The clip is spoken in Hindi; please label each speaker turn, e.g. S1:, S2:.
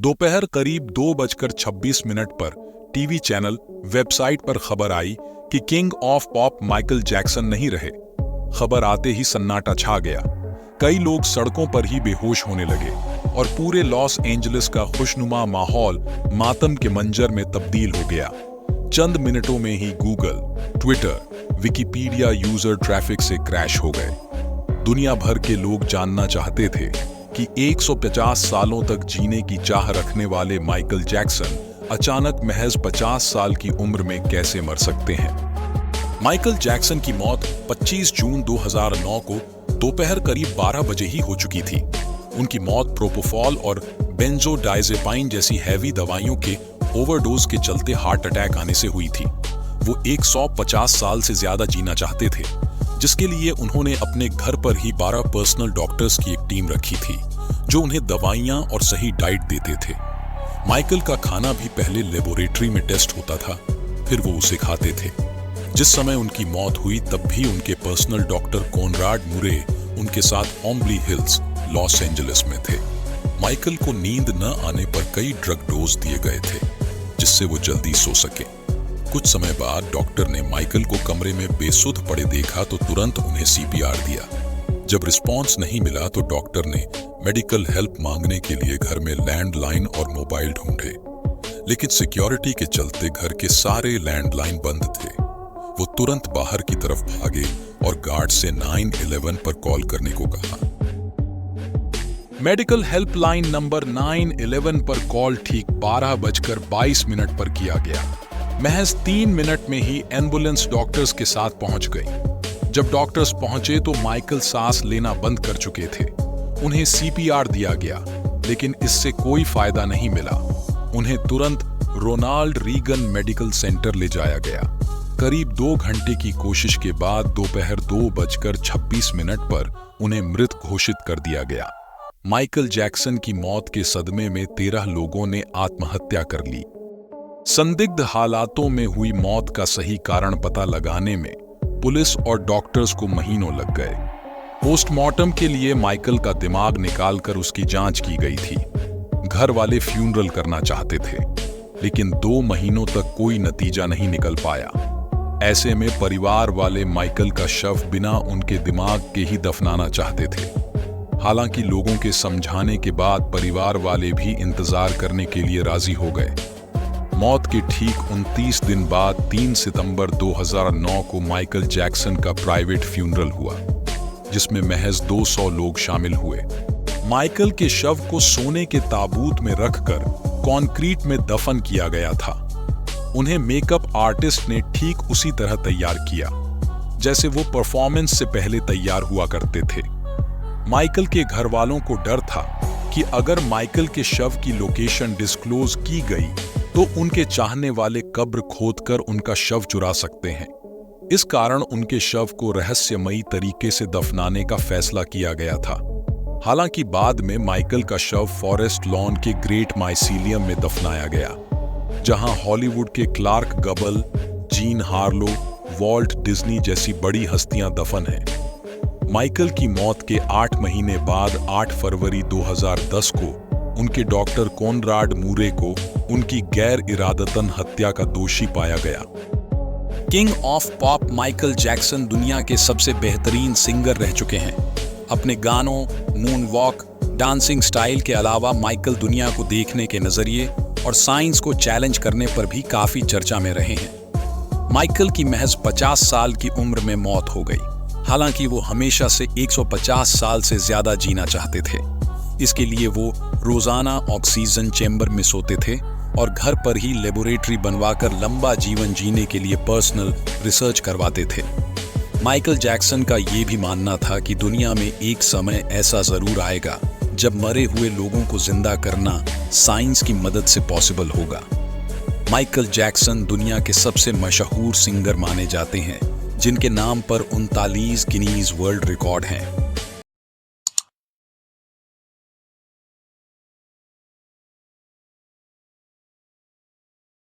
S1: दोपहर करीब 2:26 पर टीवी चैनल वेबसाइट पर खबर आई कि king of pop Michael Jackson नहीं रहे। खबर आते ही सन्नाटा छा गया। कई लोग सड़कों पर ही बेहोश होने लगे और पूरे लॉस एंजलिस का खुशनुमा माहौल मातम के मंजर में तब्दील हो गया। चंद मिनटों में ही Google, Twitter, Wikipedia user traffic से क्रैश हो गए। दुनिया भर के लोग जानना चाहते थे कि 150 सालों तक जीने की चाह रखने वाले माइकल जैक्सन अचानक महज 50 साल की उम्र में कैसे मर सकते हैं। माइकल जैक्सन की मौत 25 जून 2009 को दोपहर करीब 12 बजे ही हो चुकी थी। उनकी मौत प्रोपोफॉल और बेंजोडाइजेपाइन जैसी हैवी दवाइयों के ओवरडोज के चलते हार्ट अटैक आने से हुई थी। वो 150 साल से ज्यादा जीना चाहते थे, जिसके लिए उन्होंने अपने घर पर ही 12 पर्सनल डॉक्टर्स की एक टीम रखी थी जो उन्हें दवाइयां और सही डाइट देते थे। माइकल का खाना भी पहले लेबोरेटरी में टेस्ट होता था, फिर वो उसे खाते थे। जिस समय उनकी मौत हुई तब भी उनके पर्सनल डॉक्टर कॉनराड मुरे उनके साथ ऑम्बली हिल्स, लॉस एंजलिस में थे। माइकल को नींद न आने पर कई ड्रग डोज दिए गए थे जिससे वो जल्दी सो सके। कुछ समय बाद डॉक्टर ने माइकल को कमरे में बेसुध पड़े देखा तो तुरंत उन्हें सीपीआर दिया। जब रिस्पॉन्स नहीं मिला तो डॉक्टर ने मेडिकल हेल्प मांगने के लिए घर में लैंडलाइन और मोबाइल ढूंढे, लेकिन सिक्योरिटी के चलते घर के सारे लैंडलाइन बंद थे। वो तुरंत बाहर की तरफ भागे और गार्ड से 911 पर कॉल करने को कहा। मेडिकल हेल्पलाइन नंबर 911 पर कॉल ठीक 12:22 पर किया गया। महज 3 मिनट में ही एम्बुलेंस डॉक्टर्स के साथ पहुंच गई। जब डॉक्टर्स पहुंचे तो माइकल सांस लेना बंद कर चुके थे। उन्हें सीपीआर दिया गया, लेकिन इससे कोई फायदा नहीं मिला। उन्हें तुरंत रोनाल्ड रीगन मेडिकल सेंटर ले जाया गया। करीब 2 घंटे की कोशिश के बाद दोपहर 2:26 पर उन्हें मृत घोषित कर दिया गया। माइकल जैक्सन की मौत के सदमे में 13 लोगों ने आत्महत्या कर ली। संदिग्ध हालातों में हुई मौत का सही कारण पता लगाने में पुलिस और डॉक्टर्स को महीनों लग गए। पोस्टमार्टम के लिए माइकल का दिमाग निकालकर उसकी जांच की गई थी। घर वाले फ्यूनरल करना चाहते थे, लेकिन 2 महीनों तक कोई नतीजा नहीं निकल पाया। ऐसे में परिवार वाले माइकल का शव बिना उनके दिमाग के ही दफनाना चाहते थे। हालांकि लोगों के समझाने के बाद परिवार वाले भी इंतजार करने के लिए राजी हो गए। मौत के ठीक 29 दिन बाद 3 सितंबर 2009 को माइकल जैक्सन का प्राइवेट फ्यूनरल हुआ, जिसमें महज 200 लोग शामिल हुए। माइकल के शव को सोने के ताबूत में रखकर कंक्रीट में दफन किया गया था। उन्हें मेकअप आर्टिस्ट ने ठीक उसी तरह तैयार किया जैसे वो परफॉर्मेंस से पहले तैयार हुआ करते थे। माइकल के घर वालों को डर था कि अगर माइकल के शव की लोकेशन डिस्क्लोज की गई तो उनके चाहने वाले कब्र खोदकर उनका शव चुरा सकते हैं। इस कारण उनके शव को रहस्यमयी तरीके से दफनाने का फैसला किया गया था। हालांकि बाद में माइकल का शव फॉरेस्ट लॉन के ग्रेट माइसीलियम में दफनाया गया, जहां हॉलीवुड के Clark Gable, Jean Harlow, Walt Disney जैसी बड़ी हस्तियां दफन हैं। माइकल की मौत के 8 महीने बाद 8 फरवरी 2010 को उनके डॉक्टर कॉनराड मुरे को उनकी गैर इरादतन हत्या का दोषी पाया गया। King of pop Michael Jackson दुनिया के सबसे बेहतरीन सिंगर रह चुके हैं। अपने गानों, मून वॉक, डांसिंग स्टाइल के अलावा माइकल दुनिया को देखने के नजरिए और साइंस को चैलेंज करने पर भी काफी चर्चा में रहे हैं। माइकल की महज 50 साल की उम्र में मौत हो गई। हालांकि वो हमेशा से 150 साल से ज्यादा जीना चाहते थे। इसके लिए वो रोजाना ऑक्सीजन चेंबर में सोते थे और घर पर ही लेबोरेटरी बनवाकर लंबा जीवन जीने के लिए पर्सनल रिसर्च करवाते थे। माइकल जैक्सन का ये भी मानना था कि दुनिया में एक समय ऐसा जरूर आएगा जब मरे हुए लोगों को जिंदा करना साइंस की मदद से पॉसिबल होगा। माइकल जैक्सन दुनिया के सबसे मशहूर सिंगर माने जाते हैं, जिनके नाम पर 39 गिनीज वर्ल्ड रिकॉर्ड हैं।